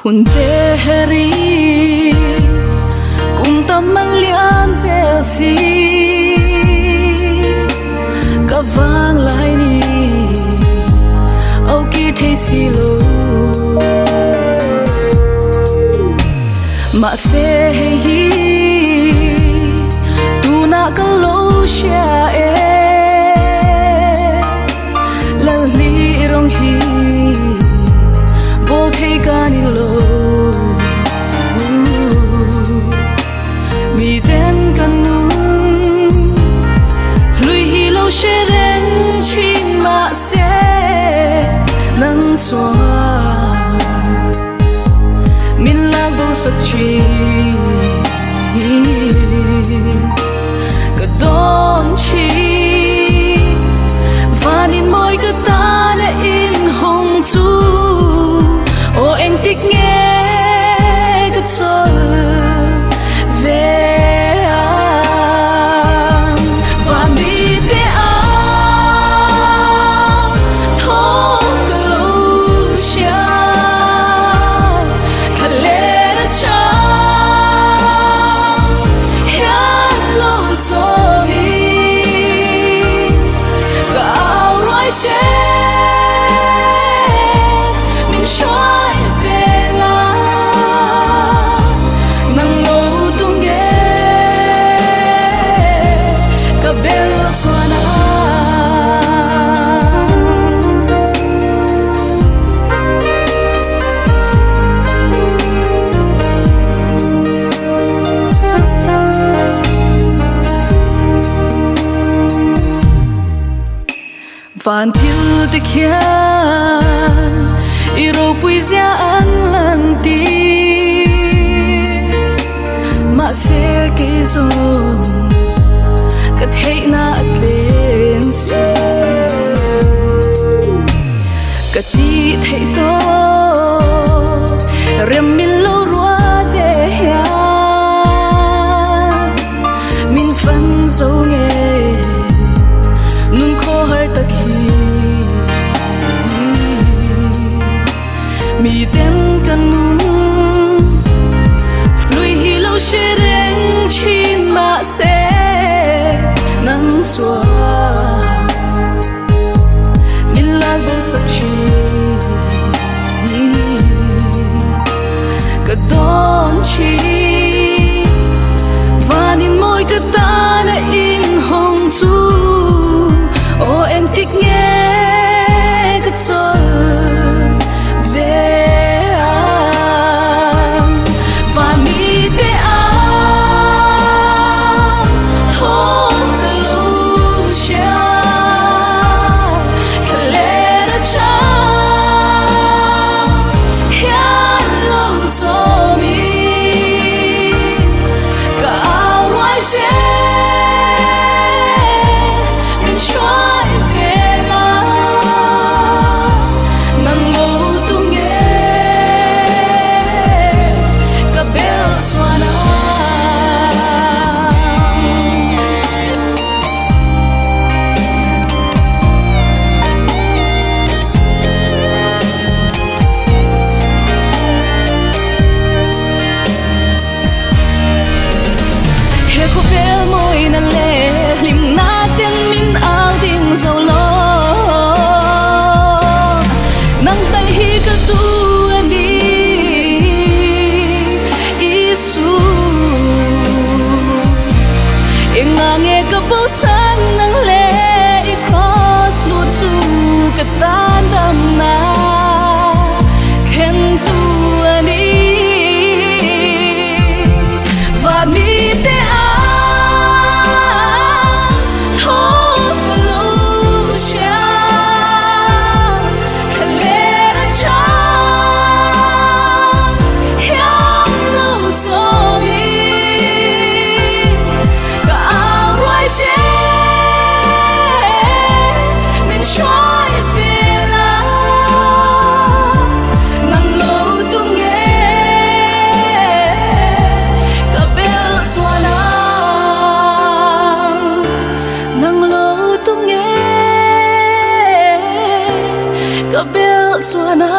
hun teheri kum tamal lian selsi kavang lai ni au ki thei silo ma se hi tu na ka lo sha e lal ni rong hi bol thei ka ni lo mi den kan nun lui hi lo she ren chin ma se nang soa min la bo sak chi ka don chi vanin moi ka ta na in hong chu o eng tik nghe ka chol ve am và mi te a thong ka lo sha thale ra cha ya lo so mi ka au roi che min shoi ve la nang lo tung ge ka bel suana van thil te khian i ro pui zia an lan ti ma se ke zo ka thei na atlen si ka ti thei to rem min lo rua de ya min fan zo nge nun kho har tak hi mi tem kan nun lui hi lo she reng chin ma se nang soa min la bo sak chi ka don chi vanin moi ka ta na in hong chu o em tik nghe ka chol ve am và mi te a thong ka lo sha thale ra cha ya lo so mi ka au roi che min shoi ve la nang lo tung ge ka bel suana he ko bel moi na le lim na ten min al ding zo lo nang tai hi ka tu ani isu engange ka bo sang nang le I cross lu chu ka tan dam na khen tu ani và mi te a thong ka lo sha thale ra cha ya lo so mi ka au roi che min shoi ve la nang lo tung ge ka bel suana nang lo tung ge ka bel suana